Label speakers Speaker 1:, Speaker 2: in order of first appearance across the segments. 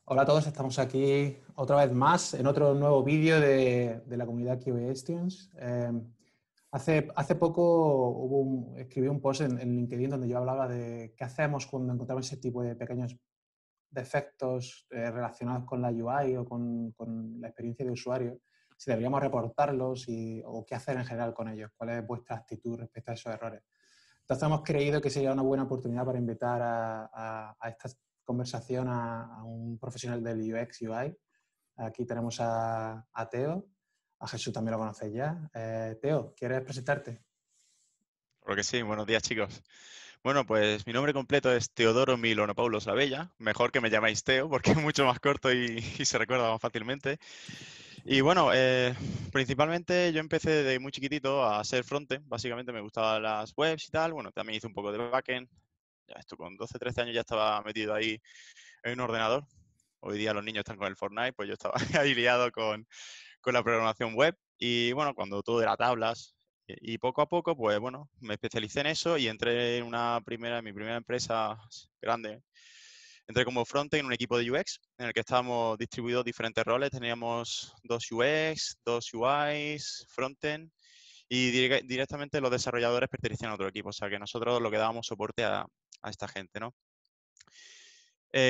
Speaker 1: Hola a todos, estamos aquí otra vez más en otro nuevo vídeo de la comunidad QAstions. Hace poco escribí un post en LinkedIn donde yo hablaba de qué hacemos cuando encontramos ese tipo de pequeños defectos relacionados con la UI o con la experiencia de usuario, si deberíamos reportarlos o qué hacer en general con ellos, cuál es vuestra actitud respecto a esos errores. Entonces hemos creído que sería una buena oportunidad para invitar a esta conversación a un profesional del UX UI. Aquí tenemos a Teo, a Jesús también lo conocéis ya. Teo, ¿quieres presentarte?
Speaker 2: Claro que sí, buenos días chicos. Bueno, pues mi nombre completo es Teodoro Milono Paulos La Bella. Mejor que me llamáis Teo porque es mucho más corto y se recuerda más fácilmente. Y bueno, principalmente yo empecé desde muy chiquitito a ser frontend. Básicamente me gustaban las webs y tal. Bueno, también hice un poco de backend. Ya esto con 12, 13 años ya estaba metido ahí en un ordenador. Hoy día los niños están con el Fortnite, pues yo estaba ahí liado con la programación web. Y bueno, cuando todo era tablas, y poco a poco, pues bueno, me especialicé en eso y entré en mi primera empresa grande. Entré como frontend en un equipo de UX en el que estábamos distribuidos diferentes roles. Teníamos dos UX, dos UIs, frontend y directamente los desarrolladores pertenecían a otro equipo. O sea que nosotros lo que dábamos soporte a esta gente, ¿no?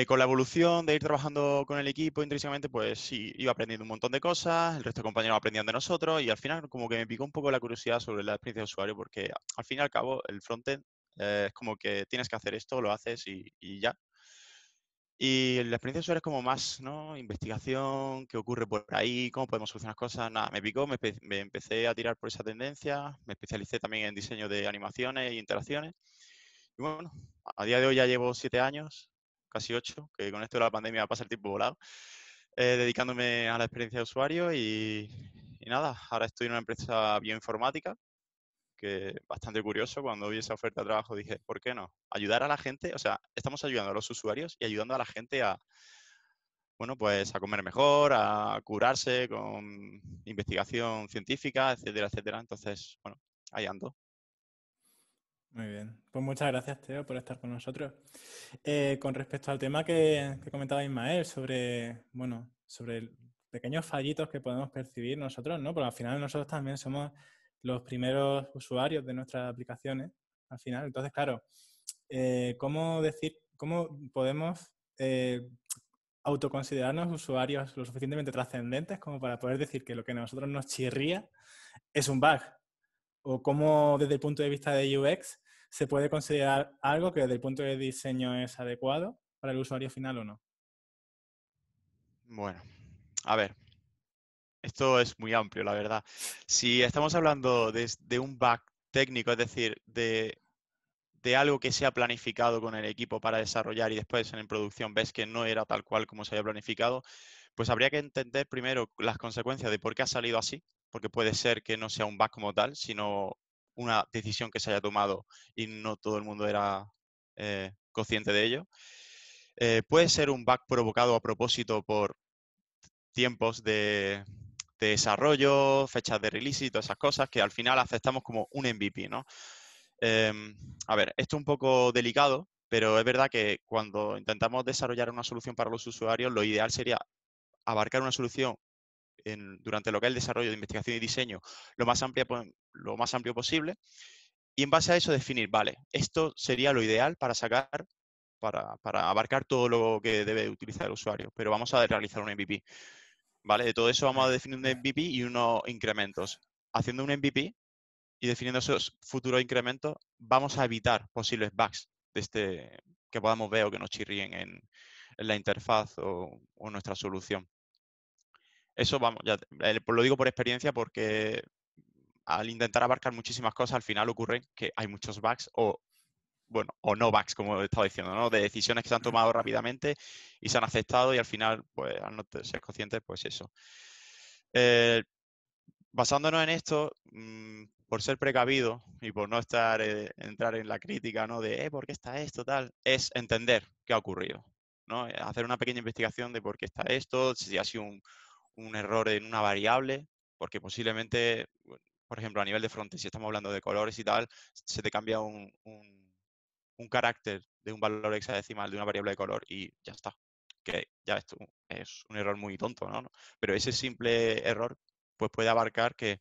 Speaker 2: Con la evolución de ir trabajando con el equipo intrínsecamente, pues sí, iba aprendiendo un montón de cosas, el resto de compañeros aprendían de nosotros y al final como que me picó un poco la curiosidad sobre la experiencia de usuario porque al fin y al cabo el frontend es como que tienes que hacer esto, lo haces y ya. Y la experiencia de usuario es como más, ¿no? Investigación, qué ocurre por ahí, cómo podemos solucionar cosas. Nada, me picó, me empecé a tirar por esa tendencia, me especialicé también en diseño de animaciones e interacciones. Y bueno, a día de hoy ya llevo 7 años, casi 8, que con esto de la pandemia pasa el tiempo volado, dedicándome a la experiencia de usuario y nada, ahora estoy en una empresa bioinformática, que bastante curioso, cuando vi esa oferta de trabajo dije, ¿por qué no? Ayudar a la gente, o sea, estamos ayudando a los usuarios y ayudando a la gente a, bueno, pues a comer mejor, a curarse con investigación científica, etcétera, etcétera. Entonces, bueno, ahí ando.
Speaker 3: Muy bien. Pues muchas gracias, Teo, por estar con nosotros. Con respecto al tema que comentaba Ismael sobre, bueno, sobre pequeños fallitos que podemos percibir nosotros, ¿no? Porque al final nosotros también somos los primeros usuarios de nuestras aplicaciones, al final. Entonces, claro, cómo podemos autoconsiderarnos usuarios lo suficientemente trascendentes como para poder decir que lo que a nosotros nos chirría es un bug? O cómo desde el punto de vista de UX se puede considerar algo que desde el punto de diseño es adecuado para el usuario final o no.
Speaker 2: Bueno, a ver. Esto es muy amplio, la verdad. Si estamos hablando de un bug técnico, es decir, de algo que se ha planificado con el equipo para desarrollar y después en producción ves que no era tal cual como se había planificado, pues habría que entender primero las consecuencias de por qué ha salido así, porque puede ser que no sea un bug como tal, sino una decisión que se haya tomado y no todo el mundo era consciente de ello. Puede ser un bug provocado a propósito por tiempos de desarrollo, fechas de release y todas esas cosas que al final aceptamos como un MVP, ¿no? A ver, esto es un poco delicado, pero es verdad que cuando intentamos desarrollar una solución para los usuarios, lo ideal sería abarcar una solución durante lo que es el desarrollo de investigación y diseño lo más amplio posible y en base a eso definir, vale, esto sería lo ideal para sacar, para abarcar todo lo que debe utilizar el usuario, pero vamos a realizar un MVP. ¿Vale? De todo eso vamos a definir un MVP y unos incrementos. Haciendo un MVP y definiendo esos futuros incrementos, vamos a evitar posibles bugs de que podamos ver o que nos chirríen en la interfaz o nuestra solución. Eso, vamos, lo digo por experiencia porque al intentar abarcar muchísimas cosas, al final ocurre que hay muchos bugs bueno, o no bugs, como he estado diciendo, ¿no? De decisiones que se han tomado rápidamente y se han aceptado y al final, pues, al no ser conscientes, pues eso. Eh, Basándonos en esto, por ser precavido y por no entrar en la crítica, ¿no? De, ¿por qué está esto, tal? Es entender qué ha ocurrido, ¿no? Hacer una pequeña investigación de por qué está esto, si ha sido un error en una variable, porque posiblemente, bueno, por ejemplo, a nivel de frontend, si estamos hablando de colores y tal, se te cambia un carácter de un valor hexadecimal de una variable de color y ya está. que ya esto es un error muy tonto, ¿no? Pero ese simple error pues puede abarcar que,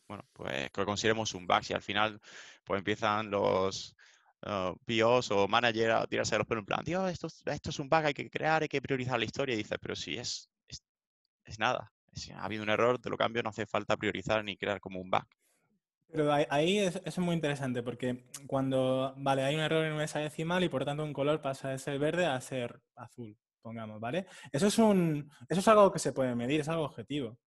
Speaker 2: bueno, pues que lo consideremos un bug y al final pues empiezan los POs o managers a tirarse de los pelos en plan, Dios, esto es un bug, hay que crear, hay que priorizar la historia, y dices, pero si es nada. Si ha habido un error, te lo cambio, no hace falta priorizar ni crear como un bug.
Speaker 3: Pero ahí eso es muy interesante porque cuando, vale, hay un error en una hexadecimal y por tanto un color pasa de ser verde a ser azul, pongamos, ¿vale? Eso es algo que se puede medir, es algo objetivo,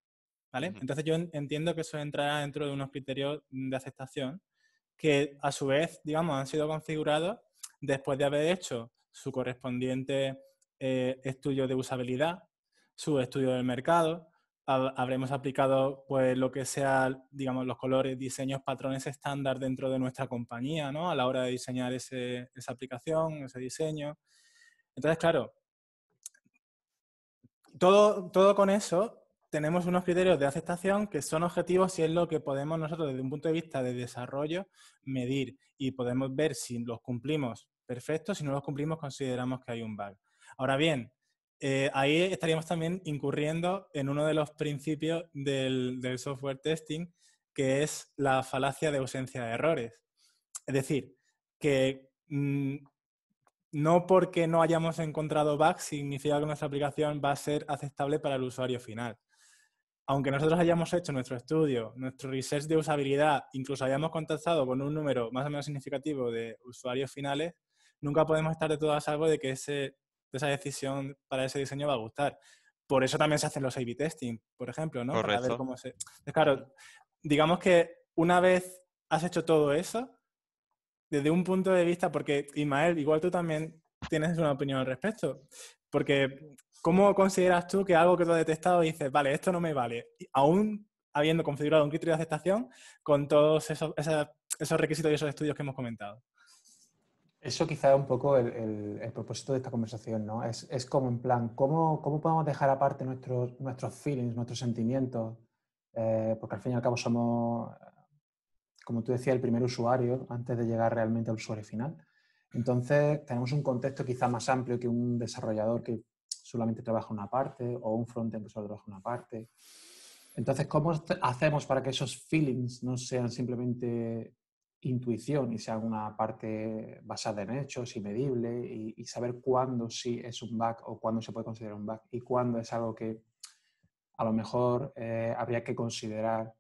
Speaker 3: ¿vale? Entonces yo entiendo que eso entrará dentro de unos criterios de aceptación que a su vez, digamos, han sido configurados después de haber hecho su correspondiente estudio de usabilidad, su estudio del mercado, habremos aplicado pues lo que sea, digamos, los colores, diseños, patrones estándar dentro de nuestra compañía, ¿no? A la hora de diseñar esa aplicación, ese diseño. Entonces, claro, todo con eso tenemos unos criterios de aceptación que son objetivos si es lo que podemos nosotros desde un punto de vista de desarrollo medir y podemos ver si los cumplimos perfecto, si no los cumplimos consideramos que hay un bug. Ahora bien, ahí estaríamos también incurriendo en uno de los principios del software testing, que es la falacia de ausencia de errores. Es decir, que no porque no hayamos encontrado bugs significa que nuestra aplicación va a ser aceptable para el usuario final. Aunque nosotros hayamos hecho nuestro estudio, nuestro research de usabilidad, incluso hayamos contactado con un número más o menos significativo de usuarios finales, nunca podemos estar de todo a salvo de que esa decisión para ese diseño va a gustar. Por eso también se hacen los A/B testing, por ejemplo, ¿no? Para ver
Speaker 2: Correcto.
Speaker 3: cómo se... Claro, digamos que una vez has hecho todo eso, desde un punto de vista, porque Ismael, igual tú también tienes una opinión al respecto, porque ¿cómo consideras tú que algo que tú has detectado dices, vale, esto no me vale, aún habiendo configurado un criterio de aceptación con todos esos requisitos y esos estudios que hemos comentado?
Speaker 1: Eso quizá es un poco el propósito de esta conversación, ¿no? Es como en plan, ¿cómo podemos dejar aparte nuestros feelings, nuestros sentimientos? Porque al fin y al cabo somos, como tú decías, el primer usuario antes de llegar realmente al usuario final. Entonces, tenemos un contexto quizá más amplio que un desarrollador que solamente trabaja una parte o un frontend que solo trabaja una parte. Entonces, ¿cómo hacemos para que esos feelings no sean simplemente intuición y sean una parte basada en hechos y medible y saber cuándo sí es un bug o cuándo se puede considerar un bug y cuándo es algo que a lo mejor habría que considerar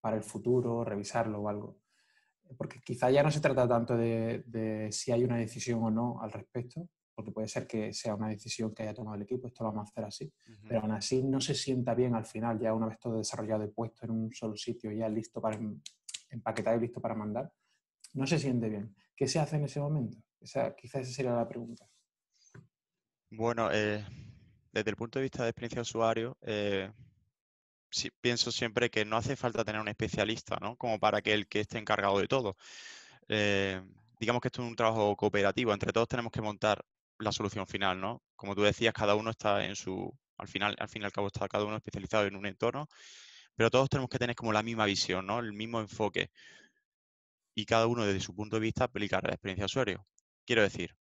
Speaker 1: para el futuro, revisarlo o algo? Porque quizá ya no se trata tanto de si hay una decisión o no al respecto, porque puede ser que sea una decisión que haya tomado el equipo, esto lo vamos a hacer así, pero aún así no se sienta bien al final, ya una vez todo desarrollado y puesto en un solo sitio, ya listo para empaquetar y listo para mandar, no se siente bien. ¿Qué se hace en ese momento? Quizá esa sería la pregunta.
Speaker 2: Bueno, desde el punto de vista de experiencia de usuario, sí, pienso siempre que no hace falta tener un especialista, ¿no? Como para que el que esté encargado de todo. Digamos que esto es un trabajo cooperativo, entre todos tenemos que montar la solución final, ¿no? Como tú decías, cada uno está al fin y al cabo está cada uno especializado en un entorno, pero todos tenemos que tener como la misma visión, ¿no? El mismo enfoque y cada uno desde su punto de vista aplicar la experiencia de usuario. Quiero decir,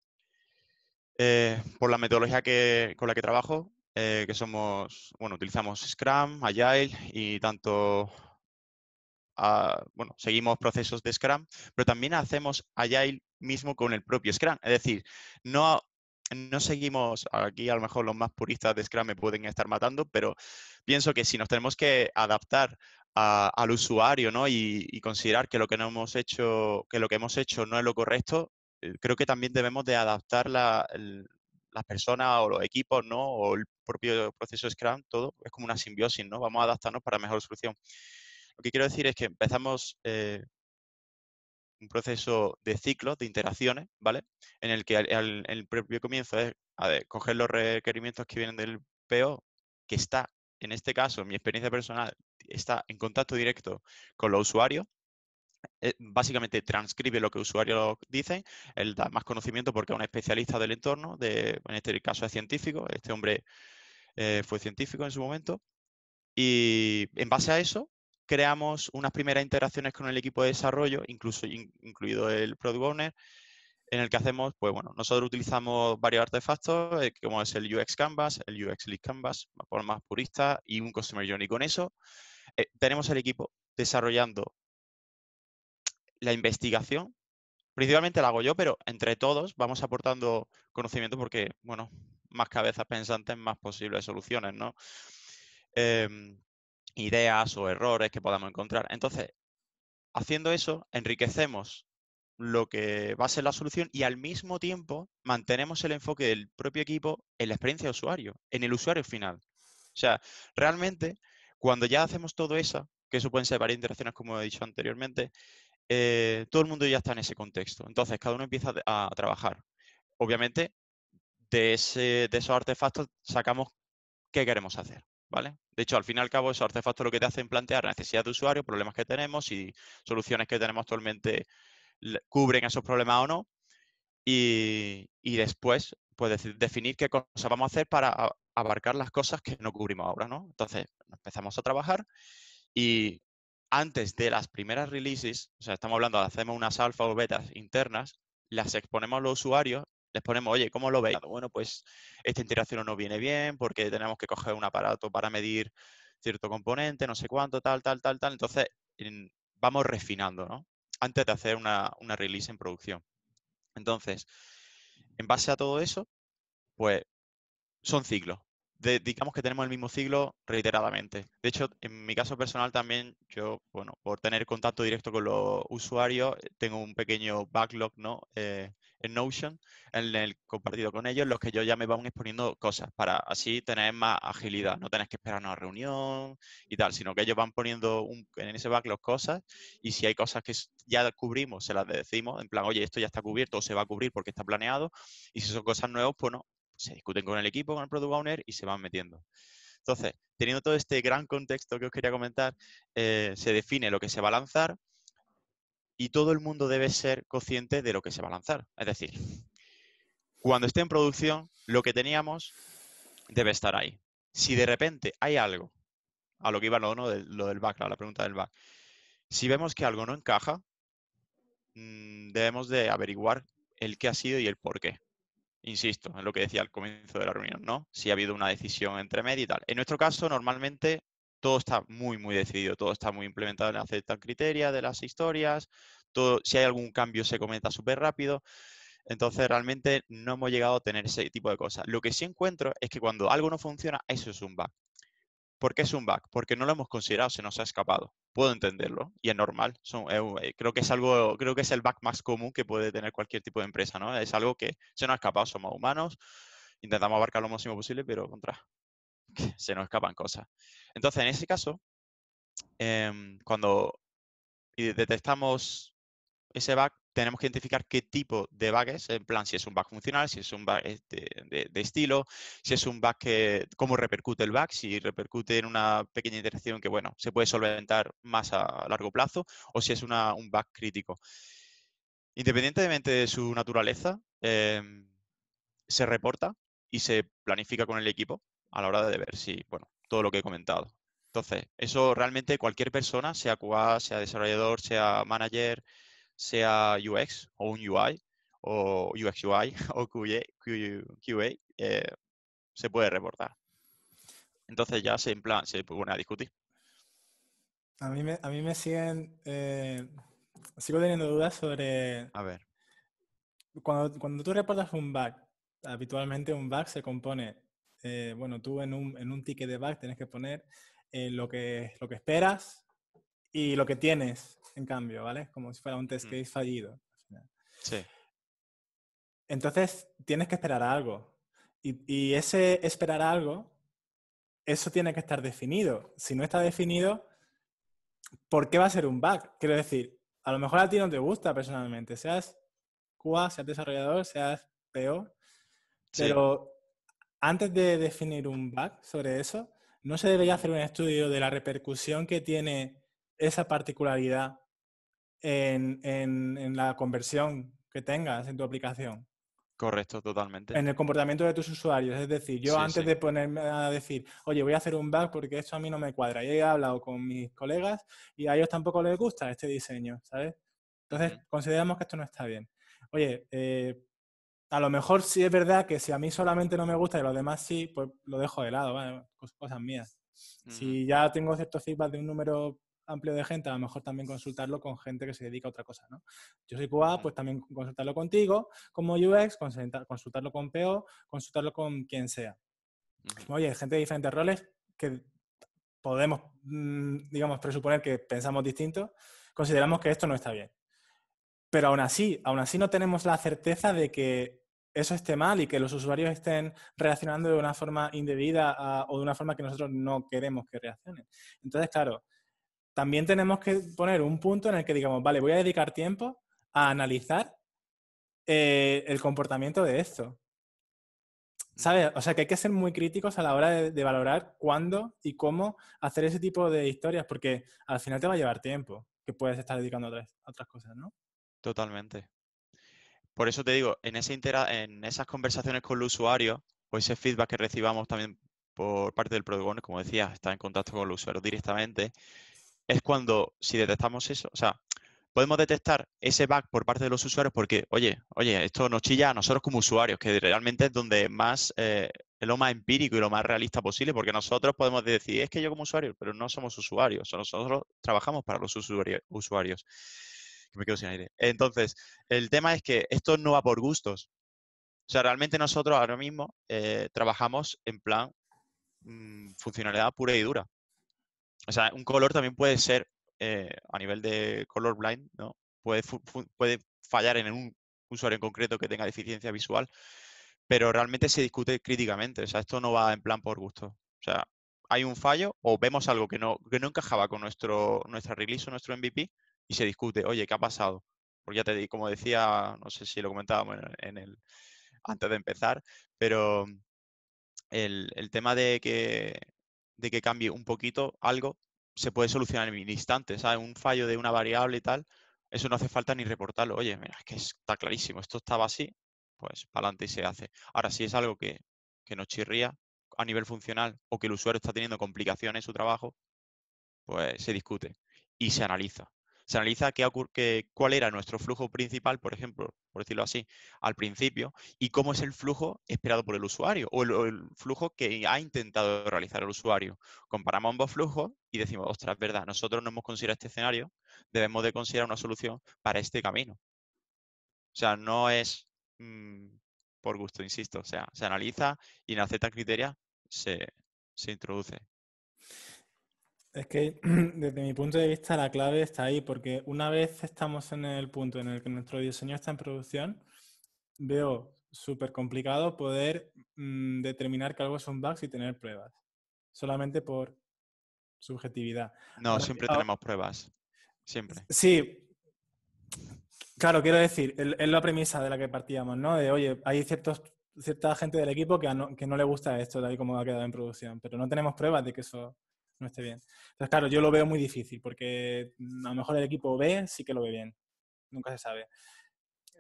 Speaker 2: por la metodología con la que trabajo, que utilizamos Scrum, Agile y tanto seguimos procesos de Scrum, pero también hacemos Agile mismo con el propio Scrum. Es decir, no seguimos, aquí a lo mejor los más puristas de Scrum me pueden estar matando, pero pienso que si nos tenemos que adaptar al usuario, ¿no? y considerar que lo que hemos hecho no es lo correcto, creo que también debemos de adaptar las personas o los equipos, ¿no? O el propio proceso Scrum, todo es como una simbiosis, ¿no? Vamos a adaptarnos para mejor solución. Lo que quiero decir es que empezamos un proceso de ciclos, de interacciones, ¿vale? En el que el propio comienzo es coger los requerimientos que vienen del PO, que está, en este caso, en mi experiencia personal, está en contacto directo con los usuarios. Básicamente transcribe lo que los usuarios dicen, él da más conocimiento porque es un especialista del entorno, en este caso es científico, este hombre fue científico en su momento, y en base a eso creamos unas primeras interacciones con el equipo de desarrollo, incluido el Product Owner, en el que hacemos, pues bueno, nosotros utilizamos varios artefactos, como es el UX Canvas, el UX Lead Canvas, por más purista, y un Customer Journey. Con eso tenemos el equipo desarrollando la investigación. Principalmente la hago yo, pero entre todos vamos aportando conocimiento porque, bueno, más cabezas pensantes, más posibles soluciones, ¿no? Ideas o errores que podamos encontrar. Entonces, haciendo eso, enriquecemos lo que va a ser la solución y al mismo tiempo mantenemos el enfoque del propio equipo en la experiencia de usuario, en el usuario final. O sea, realmente, cuando ya hacemos todo eso, que eso pueden ser varias interacciones, como he dicho anteriormente, todo el mundo ya está en ese contexto. Entonces, cada uno empieza a trabajar. Obviamente, de esos artefactos sacamos qué queremos hacer, ¿vale? De hecho, al fin y al cabo, esos artefactos lo que te hacen plantear necesidades de usuario, problemas que tenemos y soluciones que tenemos actualmente cubren esos problemas o no. Y después, pues definir qué cosas vamos a hacer para abarcar las cosas que no cubrimos ahora, ¿no? Entonces, empezamos a trabajar y antes de las primeras releases, o sea, estamos hablando, hacemos unas alfa o betas internas, las exponemos a los usuarios, les ponemos, oye, ¿cómo lo veis? Bueno, pues esta integración no viene bien porque tenemos que coger un aparato para medir cierto componente, no sé cuánto, tal, tal, tal, tal. Entonces, vamos refinando, ¿no? Antes de hacer una release en producción. Entonces, en base a todo eso, pues son ciclos. Digamos que tenemos el mismo ciclo reiteradamente. De hecho, en mi caso personal también, yo, bueno, por tener contacto directo con los usuarios, tengo un pequeño backlog, ¿no? En Notion, en el compartido con ellos, en los que yo ya me van exponiendo cosas para así tener más agilidad. No tenés que esperar a una reunión y tal, sino que ellos van poniendo en ese backlog cosas y si hay cosas que ya cubrimos, se las decimos, en plan, oye, esto ya está cubierto o se va a cubrir porque está planeado. Y si son cosas nuevas, pues no, se discuten con el equipo, con el Product Owner y se van metiendo. Entonces, teniendo todo este gran contexto que os quería comentar, se define lo que se va a lanzar y todo el mundo debe ser consciente de lo que se va a lanzar. Es decir, cuando esté en producción, lo que teníamos debe estar ahí. Si de repente hay algo, a lo que iba lo del backlog, la pregunta del back, si vemos que algo no encaja, debemos de averiguar el qué ha sido y el por qué. Insisto, en lo que decía al comienzo de la reunión, ¿no? Si ha habido una decisión entre medio y tal. En nuestro caso, normalmente todo está muy, muy decidido, todo está muy implementado en la aceptan criteria de las historias, todo, si hay algún cambio se comenta súper rápido. Entonces, realmente no hemos llegado a tener ese tipo de cosas. Lo que sí encuentro es que cuando algo no funciona, eso es un bug. ¿Por qué es un bug? Porque no lo hemos considerado, se nos ha escapado. Puedo entenderlo y es normal. Creo que es algo, creo que es el bug más común que puede tener cualquier tipo de empresa, ¿no? Es algo que se nos ha escapado, somos humanos, intentamos abarcar lo máximo posible, pero se nos escapan cosas. Entonces, en ese caso, cuando detectamos ese bug, tenemos que identificar qué tipo de bug es, en plan, si es un bug funcional, si es un bug de estilo, si es un bug que, cómo repercute el bug, si repercute en una pequeña interacción que, bueno, se puede solventar más a largo plazo, o si es un bug crítico. Independientemente de su naturaleza, se reporta y se planifica con el equipo a la hora de ver si, bueno, todo lo que he comentado. Entonces, eso realmente cualquier persona, sea QA, sea desarrollador, sea manager, sea UX o un UI o UX UI o QA, se puede reportar. Entonces ya se pone a discutir.
Speaker 3: A mí me siguen... sigo teniendo dudas sobre...
Speaker 2: A ver.
Speaker 3: Cuando tú reportas un bug, habitualmente un bug se compone... bueno, tú en un ticket de bug tienes que poner lo que esperas y lo que tienes, en cambio, ¿vale? Como si fuera un test case fallido.
Speaker 2: Sí.
Speaker 3: Entonces, tienes que esperar algo. Y ese esperar algo, eso tiene que estar definido. Si no está definido, ¿por qué va a ser un bug? Quiero decir, a lo mejor a ti no te gusta personalmente, seas QA, seas desarrollador, seas PO,
Speaker 2: Sí.
Speaker 3: pero antes de definir un bug sobre eso, ¿no se debería hacer un estudio de la repercusión que tiene esa particularidad en la conversión que tengas en tu aplicación?
Speaker 2: Correcto, totalmente.
Speaker 3: En el comportamiento de tus usuarios. Es decir, yo
Speaker 2: Sí,
Speaker 3: antes
Speaker 2: sí.
Speaker 3: de ponerme a decir, oye, voy a hacer un bug porque esto a mí no me cuadra. Y he hablado con mis colegas y a ellos tampoco les gusta este diseño, ¿sabes? Entonces, consideramos que esto no está bien. oye, a lo mejor sí es verdad que si a mí solamente no me gusta y a los demás sí, pues lo dejo de lado, ¿vale? Cosas mías. Si ya tengo cierto feedback de un número amplio de gente, a lo mejor también consultarlo con gente que se dedica a otra cosa, ¿no? Yo soy QA, pues también consultarlo contigo como UX, consultarlo con PO, consultarlo con quien sea. Oye, gente de diferentes roles que podemos, digamos, presuponer que pensamos distinto, consideramos que esto no está bien. Pero aún así no tenemos la certeza de que eso esté mal y que los usuarios estén reaccionando de una forma indebida o de una forma que nosotros no queremos que reaccionen. Entonces, claro, también tenemos que poner un punto en el que digamos, vale, voy a dedicar tiempo a analizar el comportamiento de esto. ¿Sabes? O sea, que hay que ser muy críticos a la hora de valorar cuándo y cómo hacer ese tipo de historias, porque al final te va a llevar tiempo que puedes estar dedicando a otras cosas, ¿no?
Speaker 2: Totalmente. Por eso te digo, en esas conversaciones con los usuarios, o ese feedback que recibamos también por parte del Product Owner, como decías, está en contacto con los usuarios directamente, es cuando, si detectamos eso, o sea, podemos detectar ese bug por parte de los usuarios porque, oye, esto nos chilla a nosotros como usuarios, que realmente es donde más, es lo más empírico y lo más realista posible, porque nosotros podemos decir, es que yo como usuario, pero no somos usuarios, nosotros trabajamos para los usuarios. Que me quedo sin aire. Entonces, el tema es que esto no va por gustos. O sea, realmente nosotros ahora mismo trabajamos en plan funcionalidad pura y dura. O sea, un color también puede ser, a nivel de color blind, ¿no? Puede fallar en un usuario en concreto que tenga deficiencia visual, pero realmente se discute críticamente. O sea, esto no va en plan por gusto. O sea, hay un fallo o vemos algo que no encajaba con nuestra release o nuestro MVP y se discute, oye, ¿qué ha pasado? Porque ya te di, como decía, no sé si lo comentábamos antes de empezar, pero el tema de que cambie un poquito algo se puede solucionar en un instante, ¿sabes? Un fallo de una variable y tal, eso no hace falta ni reportarlo. Oye, mira, es que está clarísimo, esto estaba así, pues para adelante y se hace. Ahora, si es algo que nos chirría a nivel funcional o que el usuario está teniendo complicaciones en su trabajo, pues se discute y se analiza. Se analiza cuál era nuestro flujo principal, por ejemplo, por decirlo así, al principio, y cómo es el flujo esperado por el usuario o el flujo que ha intentado realizar el usuario. Comparamos ambos flujos y decimos, ostras, es verdad, nosotros no hemos considerado este escenario, debemos de considerar una solución para este camino. O sea, no es por gusto, insisto. O sea, se analiza y en aceptar criterios se introduce.
Speaker 3: Es que desde mi punto de vista la clave está ahí, porque una vez estamos en el punto en el que nuestro diseño está en producción, veo súper complicado poder determinar que algo es un bug y tener pruebas, solamente por subjetividad.
Speaker 2: No, siempre tenemos pruebas. Siempre.
Speaker 3: Sí, claro, quiero decir, es la premisa de la que partíamos, ¿no? De, oye, hay cierta gente del equipo que no le gusta esto, tal y como ha quedado en producción, pero no tenemos pruebas de que eso no esté bien. Entonces, claro, yo lo veo muy difícil, porque a lo mejor el equipo B sí que lo ve bien, nunca se sabe.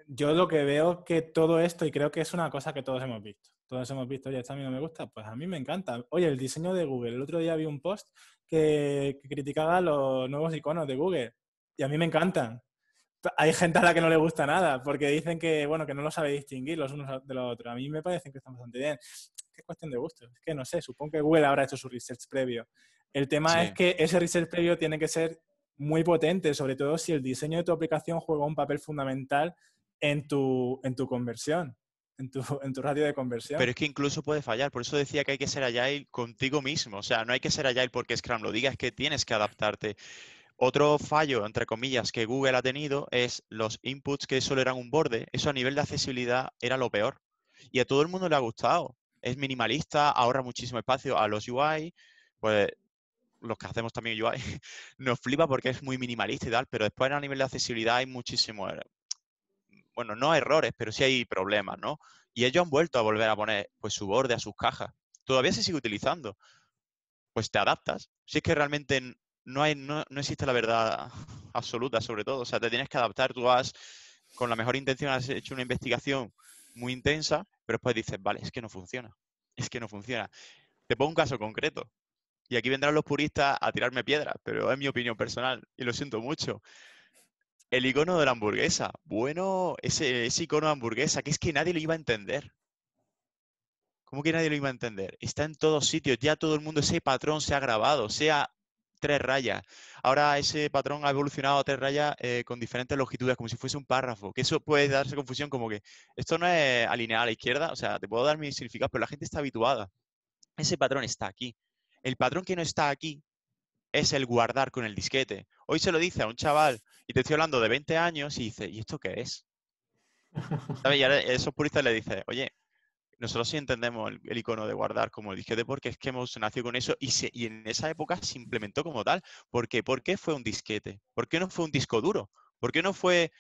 Speaker 3: Yo lo que veo que todo esto, y creo que es una cosa que todos hemos visto, oye, esto a mí no me gusta, pues a mí me encanta. Oye, el diseño de Google, el otro día vi un post que criticaba los nuevos iconos de Google, y a mí me encantan. Hay gente a la que no le gusta nada, porque dicen que, bueno, que no lo sabe distinguir los unos de los otros. A mí me parecen que están bastante bien. Es cuestión de gusto. Es que no sé, supongo que Google habrá hecho su research previo. El tema es
Speaker 2: Sí.
Speaker 3: que ese research previo tiene que ser muy potente, sobre todo si el diseño de tu aplicación juega un papel fundamental en tu conversión, en tu ratio de conversión.
Speaker 2: Pero es que incluso puede fallar. Por eso decía que hay que ser agile contigo mismo. O sea, no hay que ser agile porque Scrum lo diga, es que tienes que adaptarte. Otro fallo, entre comillas, que Google ha tenido es los inputs que solo eran un borde. Eso a nivel de accesibilidad era lo peor. Y a todo el mundo le ha gustado. Es minimalista, ahorra muchísimo espacio a los UI. Pues los que hacemos también UI nos flipa porque es muy minimalista y tal, pero después a nivel de accesibilidad hay muchísimos, bueno, no errores, pero sí hay problemas, ¿no? Y ellos han vuelto a volver a poner pues su borde a sus cajas. Todavía se sigue utilizando. Pues te adaptas. Si es que realmente no existe la verdad absoluta sobre todo. O sea, te tienes que adaptar. Tú con la mejor intención, has hecho una investigación muy intensa, pero después dices, vale, es que no funciona. Es que no funciona. Te pongo un caso concreto. Y aquí vendrán los puristas a tirarme piedras, pero es mi opinión personal y lo siento mucho. el icono de la hamburguesa. Bueno, ese icono de hamburguesa, que es que nadie lo iba a entender. ¿Cómo que nadie lo iba a entender? Está en todos sitios, ya todo el mundo, ese patrón se ha grabado, sea 3 rayas. Ahora ese patrón ha evolucionado a 3 rayas con diferentes longitudes, como si fuese un párrafo. Que eso puede darse confusión como que esto no es alineado a la izquierda, o sea, te puedo dar mis significados, pero la gente está habituada. Ese patrón está aquí. El patrón que no está aquí es el guardar con el disquete. Hoy se lo dice a un chaval, y te estoy hablando de 20 años, y dice, ¿y esto qué es? ¿Sabes? Y ahora esos puristas le dices, oye, nosotros sí entendemos el icono de guardar como el disquete porque es que hemos nacido con eso y en esa época se implementó como tal. ¿Por qué? ¿Por qué fue un disquete? ¿Por qué no fue un disco duro? ¿Por qué no fue...?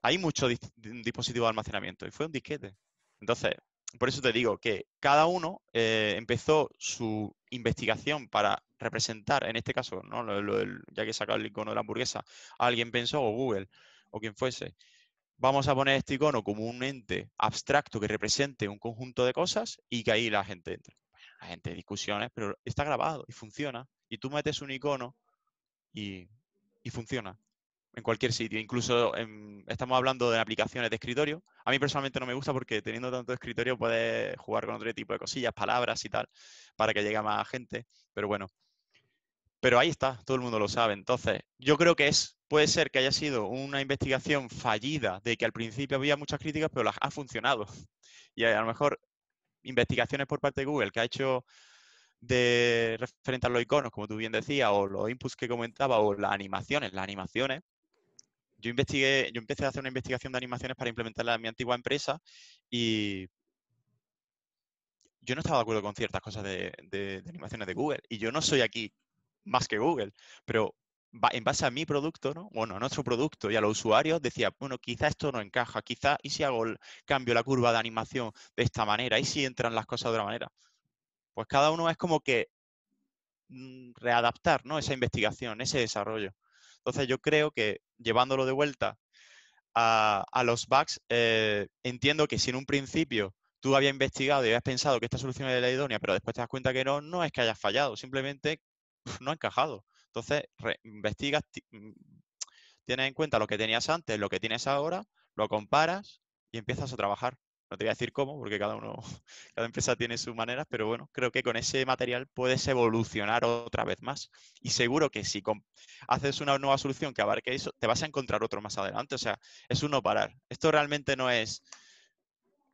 Speaker 2: Hay muchos dispositivos de almacenamiento y fue un disquete. Entonces, por eso te digo que cada uno empezó su investigación para representar, en este caso, ¿no? Ya que he sacado el icono de la hamburguesa, alguien pensó, o Google, o quien fuese, vamos a poner este icono como un ente abstracto que represente un conjunto de cosas y que ahí la gente entre. Bueno, la gente discusiones, pero está grabado y funciona. Y tú metes un icono y, y funciona en cualquier sitio. Incluso estamos hablando de aplicaciones de escritorio. A mí personalmente no me gusta porque teniendo tanto escritorio puedes jugar con otro tipo de cosillas, palabras y tal, para que llegue a más gente. Pero bueno, pero ahí está, todo el mundo lo sabe. Entonces, yo creo que puede ser que haya sido una investigación fallida, de que al principio había muchas críticas, pero las ha funcionado. Y a lo mejor investigaciones por parte de Google que ha hecho de referente a los iconos, como tú bien decías, o los inputs que comentaba, o las animaciones. Las animaciones, yo empecé a hacer una investigación de animaciones para implementarla en mi antigua empresa y yo no estaba de acuerdo con ciertas cosas de animaciones de Google. Y yo no soy aquí más que Google, pero en base a mi producto, ¿no? Bueno, a nuestro producto y a los usuarios, decía, bueno, quizá esto no encaja, quizá, ¿y si cambio la curva de animación de esta manera? ¿Y si entran las cosas de otra manera? Pues cada uno es como que readaptar, ¿no? Esa investigación, ese desarrollo. Entonces yo creo que llevándolo de vuelta a los bugs, entiendo que si en un principio tú habías investigado y habías pensado que esta solución era la idónea, pero después te das cuenta que no, no es que hayas fallado, simplemente no ha encajado. Entonces, investigas, tienes en cuenta lo que tenías antes, lo que tienes ahora, lo comparas y empiezas a trabajar. No te voy a decir cómo, porque cada empresa tiene sus maneras, pero bueno, creo que con ese material puedes evolucionar otra vez más. Y seguro que si haces una nueva solución que abarque eso, te vas a encontrar otro más adelante. O sea, es un no parar. Esto realmente no es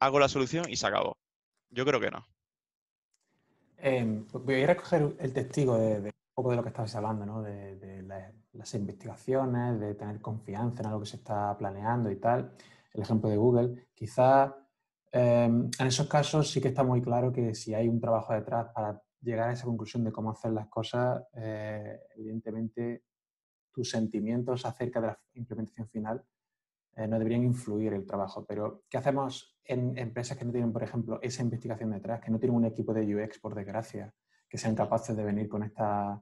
Speaker 2: hago la solución y se acabó. Yo creo que no.
Speaker 1: Voy a recoger el testigo de un poco de lo que estabas hablando, ¿no? De las investigaciones, de tener confianza en algo que se está planeando y tal. El ejemplo de Google. Quizás en esos casos sí que está muy claro que si hay un trabajo detrás para llegar a esa conclusión de cómo hacer las cosas, evidentemente tus sentimientos acerca de la implementación final no deberían influir el trabajo. Pero, ¿qué hacemos en empresas que no tienen, por ejemplo, esa investigación detrás, que no tienen un equipo de UX, por desgracia, que sean capaces de venir con estos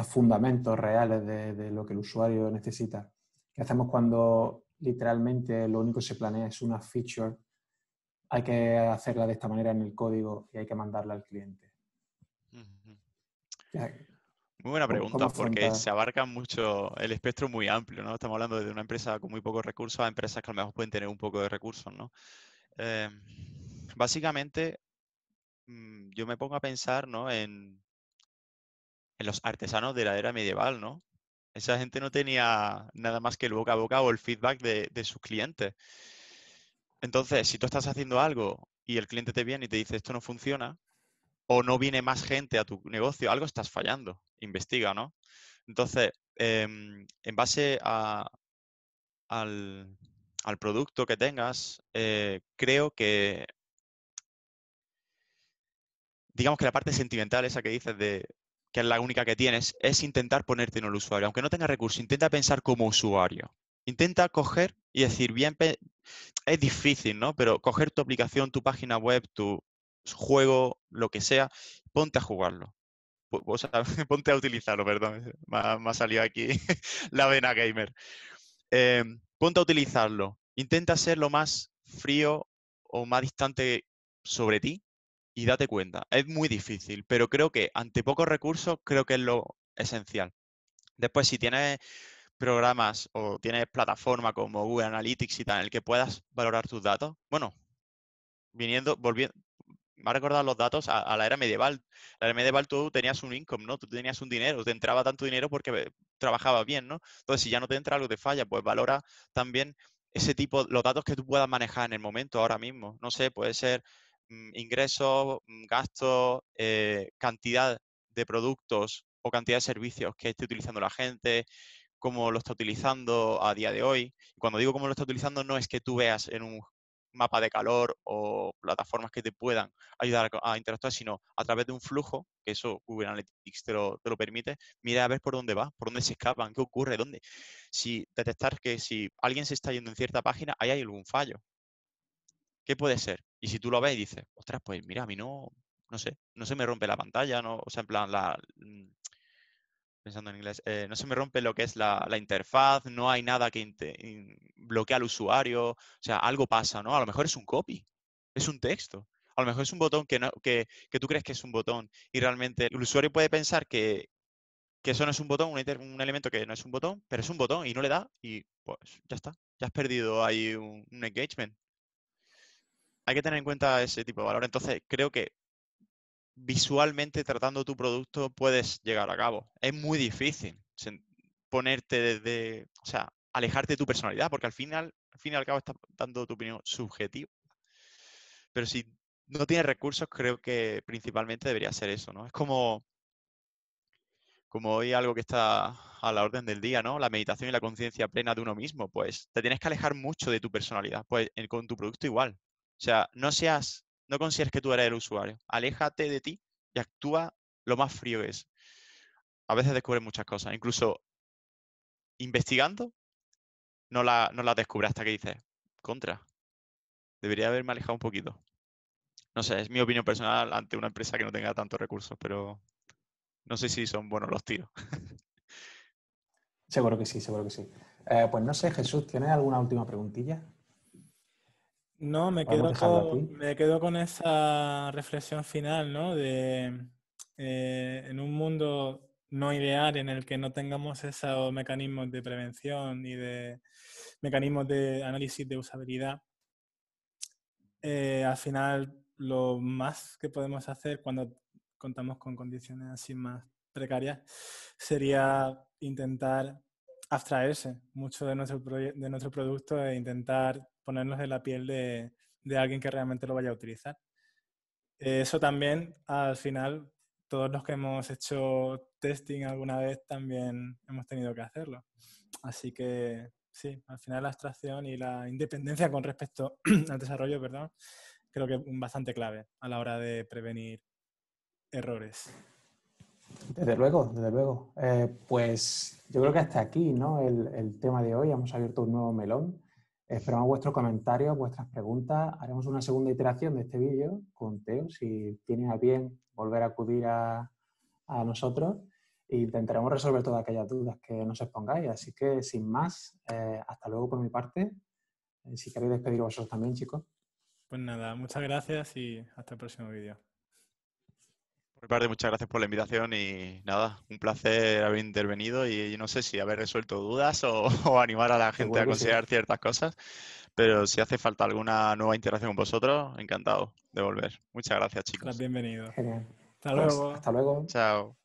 Speaker 1: fundamentos reales de lo que el usuario necesita? ¿Qué hacemos cuando literalmente lo único que se planea es una feature? Hay que hacerla de esta manera en el código y hay que mandarla al cliente.
Speaker 2: Muy buena
Speaker 1: ¿Cómo
Speaker 2: pregunta, porque
Speaker 1: afrontar?
Speaker 2: se abarca mucho el espectro muy amplio, ¿no? Estamos hablando de una empresa con muy pocos recursos a empresas que a lo mejor pueden tener un poco de recursos, ¿no? Eh, básicamente, yo me pongo a pensar, ¿no? En los artesanos de la era medieval, ¿no? Esa gente no tenía nada más que el boca a boca o el feedback de sus clientes. Entonces, si tú estás haciendo algo y el cliente te viene y te dice esto no funciona, o no viene más gente a tu negocio, algo estás fallando. Investiga, ¿no? Entonces, en base al, al producto que tengas, creo que, digamos que la parte sentimental, esa que dices de que es la única que tienes, es intentar ponerte en el usuario. Aunque no tengas recursos, intenta pensar como usuario. Intenta coger y decir, bien, es difícil, ¿no? Pero coger tu aplicación, tu página web, tu juego, lo que sea, ponte a jugarlo. O sea, ponte a utilizarlo, perdón. Me ha salido aquí la vena gamer. Ponte a utilizarlo. Intenta ser lo más frío o más distante sobre ti y date cuenta. Es muy difícil, pero creo que ante pocos recursos, creo que es lo esencial. Después, si tienes programas o tienes plataforma como Google Analytics y tal, en el que puedas valorar tus datos, bueno, volviendo, me ha recordado los datos a la era medieval. La era medieval tú tenías un income, ¿no? Tú tenías un dinero, te entraba tanto dinero porque trabajabas bien, ¿no? Entonces, si ya no te entra algo, te falla, pues valora también ese tipo, los datos que tú puedas manejar en el momento, ahora mismo. No sé, puede ser ingresos, gastos, cantidad de productos o cantidad de servicios que esté utilizando la gente, cómo lo está utilizando a día de hoy. Y cuando digo cómo lo está utilizando, no es que tú veas en un mapa de calor o plataformas que te puedan ayudar a interactuar, sino a través de un flujo, que eso Google Analytics te lo permite, mira a ver por dónde va, por dónde se escapan, qué ocurre, dónde. Si detectar que si alguien se está yendo en cierta página, ahí hay algún fallo. ¿Qué puede ser? Y si tú lo ves y dices, ostras, pues mira, a mí no sé, no se me rompe la pantalla, no, o sea, en plan, pensando en inglés, no se me rompe lo que es la interfaz, no hay nada que bloquee al usuario, o sea, algo pasa, ¿no? A lo mejor es un copy, es un texto, a lo mejor es un botón que tú crees que es un botón y realmente el usuario puede pensar que eso no es un botón, un elemento que no es un botón, pero es un botón y no le da y pues ya está, ya has perdido ahí un engagement. Hay que tener en cuenta ese tipo de valor. Entonces, creo que visualmente tratando tu producto puedes llegar a cabo. Es muy difícil ponerte o sea, alejarte de tu personalidad, porque al fin y al cabo estás dando tu opinión subjetiva. Pero si no tienes recursos, creo que principalmente debería ser eso, ¿no? Es como hoy algo que está a la orden del día, ¿no? La meditación y la conciencia plena de uno mismo, pues te tienes que alejar mucho de tu personalidad, pues con tu producto igual. O sea, no consideres que tú eres el usuario, aléjate de ti y actúa lo más frío que es. A veces descubres muchas cosas, incluso investigando no la descubres hasta que dices, contra, debería haberme alejado un poquito. No sé, es mi opinión personal ante una empresa que no tenga tantos recursos, pero no sé si son buenos los tiros.
Speaker 1: Seguro que sí, seguro que sí. Pues no sé, Jesús, ¿tienes alguna última preguntilla?
Speaker 3: No,
Speaker 1: Podemos dejarlo aquí.
Speaker 3: me quedo con esa reflexión final, ¿no? De en un mundo no ideal en el que no tengamos esos mecanismos de prevención y de mecanismos de análisis de usabilidad, al final lo más que podemos hacer cuando contamos con condiciones así más precarias sería intentar abstraerse mucho de de nuestro producto e intentar ponernos en la piel de alguien que realmente lo vaya a utilizar. Eso también, al final, todos los que hemos hecho testing alguna vez también hemos tenido que hacerlo. Así que sí, al final la abstracción y la independencia con respecto al desarrollo, perdón, creo que es bastante clave a la hora de prevenir errores.
Speaker 1: Desde luego, desde luego. Pues yo creo que hasta aquí, ¿no? El tema de hoy. Hemos abierto un nuevo melón. Esperamos vuestros comentarios, vuestras preguntas. Haremos una segunda iteración de este vídeo con Teo, si tiene a bien volver a acudir a nosotros. E intentaremos resolver todas aquellas dudas que nos expongáis. Así que, sin más, hasta luego por mi parte. Si queréis despedir vosotros también, chicos.
Speaker 3: Pues nada, muchas gracias y hasta el próximo vídeo.
Speaker 2: Por mi parte, muchas gracias por la invitación y nada, un placer haber intervenido y no sé si haber resuelto dudas o animar a la gente
Speaker 1: Seguro
Speaker 2: a
Speaker 1: que sí.
Speaker 2: considerar ciertas cosas, pero si hace falta alguna nueva interacción con vosotros, encantado de volver. Muchas gracias,
Speaker 3: Serás
Speaker 2: chicos.
Speaker 3: bienvenido.
Speaker 1: Genial.
Speaker 3: Hasta
Speaker 1: Pues
Speaker 3: luego.
Speaker 1: hasta luego.
Speaker 2: Chao.